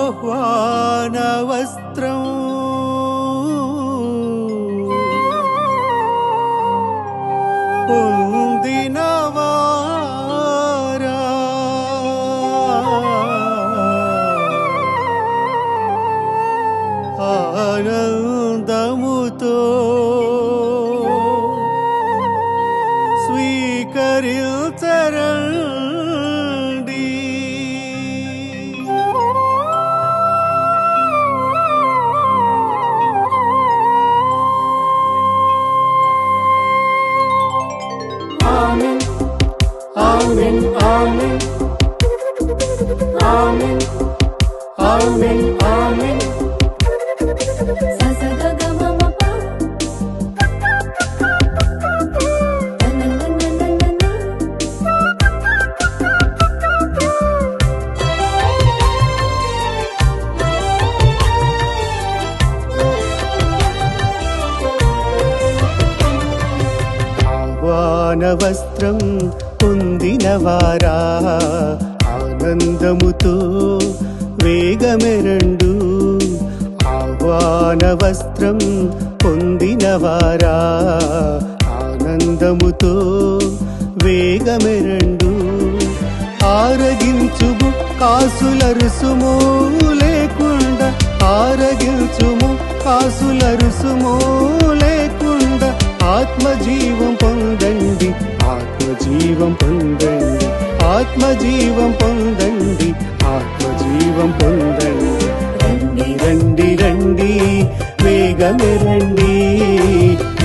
ఆహ్వాన వస్త్రం పొందినవారా ఆనందముతో స్వీకరించరండి. Amen, Amen, Amen, Amen, Amen, Amen. Sa sa ga ga ma ma pa. Na na na na na na na. ఆహ్వాన వస్త్రం పొందినవారా ఆనందముతో వేగమెరండు. ఆహ్వాన వస్త్రం పొందినవారా ఆనందముతో వేగమెరండు. ఆరగించుము కాసులరుసుము లేకుండా, ఆరగించుము కాసులరుసుము లేకుండా ఆత్మజీవం పొందండి, ఆత్మజీవం పొందండి, ఆత్మజీవం పొందండి, ఆత్మజీవం పొందండి. రండి రండి రండి వేగమే రండి,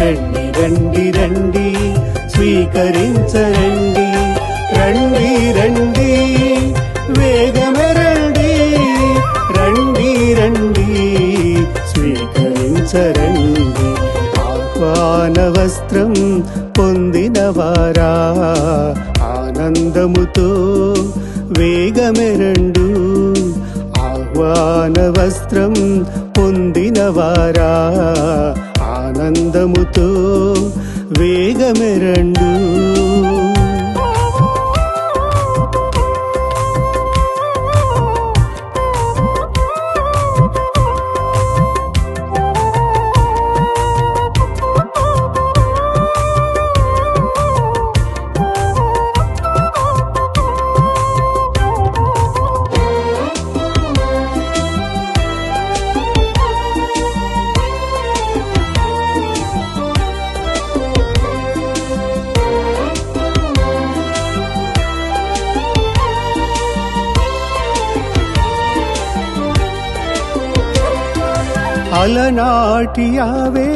రండి రండి రండి స్వీకరించరండి. రండి రండి వేగమే రండి, రండి రండి స్వీకరించరండి. ఆహ్వాన వస్త్రం పొందినవారా ఆనందముతో వేగమెరండు. ఆహ్వాన వస్త్రం పొందినవారా ఆనందముతో వేగమెరండు. అలనాటి యావే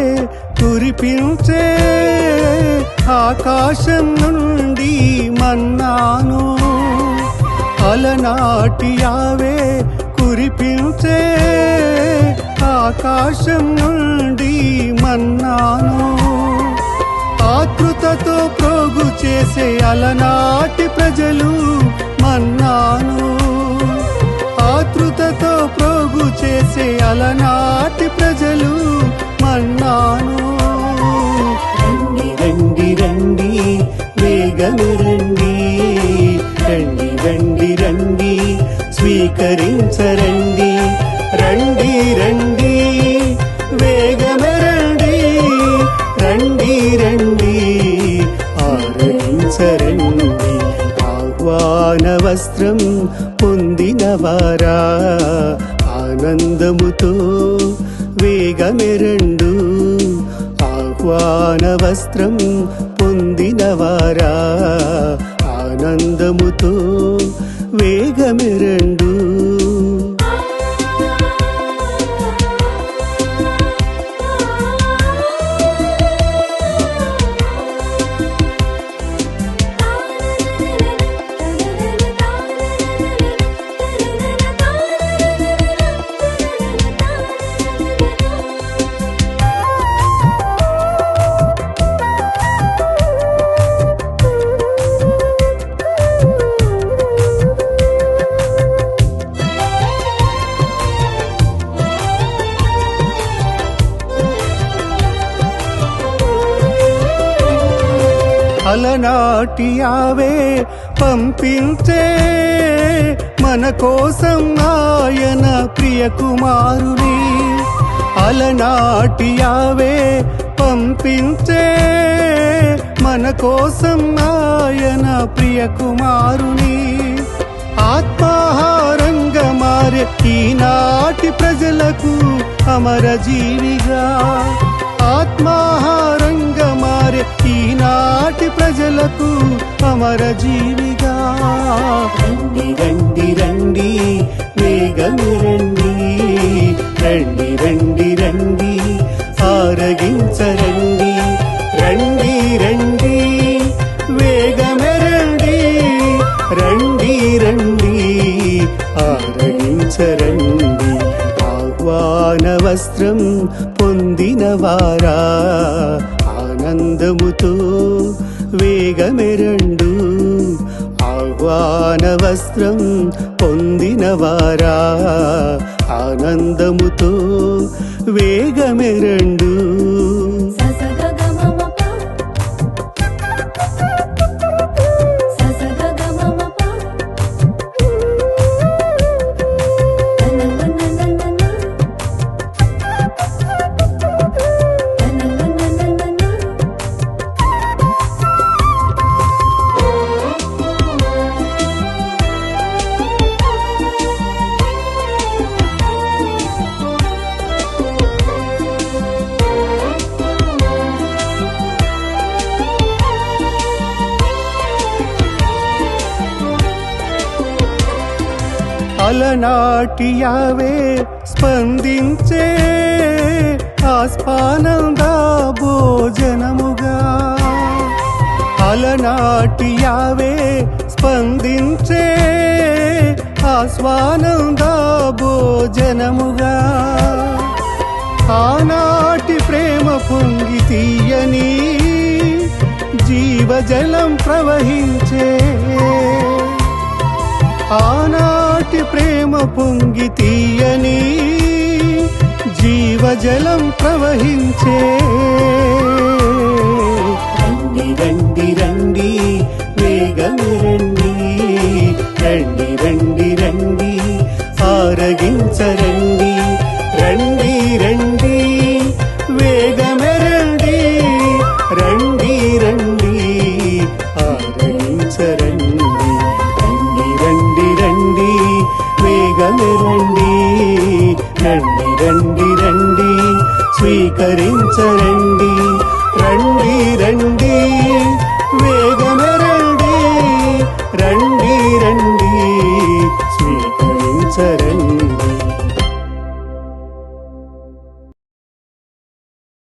కురిపించే ఆకాశం నుండి మన్నాను. అలనాటి యావే కురిపించే ఆకాశం నుండి మన్నాను. ఆతృతతో ప్రోగు చేసే అలనాటి ప్రజలు మన్నాను. ఆతృతతో ప్రోగు చేసే అలనాటి ప్రజలు మన్నాను. రండి రండి రండి వేగమే రండి, రండి రండి రండి స్వీకరించరండి. రండి రండి వేగమే రండి, రండి రండి ఆరాధించరండి. ఆహ్వాన వస్త్రం పొందినవారా ఆనందముతో వేగమెరండు. ఆహ్వాన వస్త్రం పొందినవారా ఆనందముతో వేగమెరండు. అలనాటి యావే పంపించే మన కోసం ఆయన ప్రియ కుమారుని. అలనాటి యావే పంపించే మన కోసం ఆయన ప్రియ కుమారుని. ఆత్మాహారంగా మారే ఈనాటి ప్రజలకు అమరజీవిగా, ఆత్మాహారంగా మారే ఈనాటి ప్రజలకు అమరజీవిగా. రండి రండి రండి వేగమే రండి, రండి రండి రండి ఆరగించరండి. రండి రండి వేగమే రండి, రండి రండి ఆరగించరండి. ఆహ్వాన వస్త్రం పొందినవారా ఆనందముతో వేగమెరండు. ఆహ్వాన వస్త్రం పొందినవారా ఆనందముతో వేగమెరండు. అలనాటి యావే స్పందించే ఆస్పానంద భోజనముగా. అలనాటి యావే స్పందించే ఆస్వానంద భోజనముగా. ఆనాటి ప్రేమ పొంగి తీయని జీవజలం ప్రవహించే. ఆనాటి ప్రేమ పొంగి తీయని జీవజలం ప్రవహించే. రండి రండి రండి వేగమే రండి, రండి రండి రండి ఆరగించరండి. రండి రండి వేగమే రండి, రండి రండి ఆరగించరండి.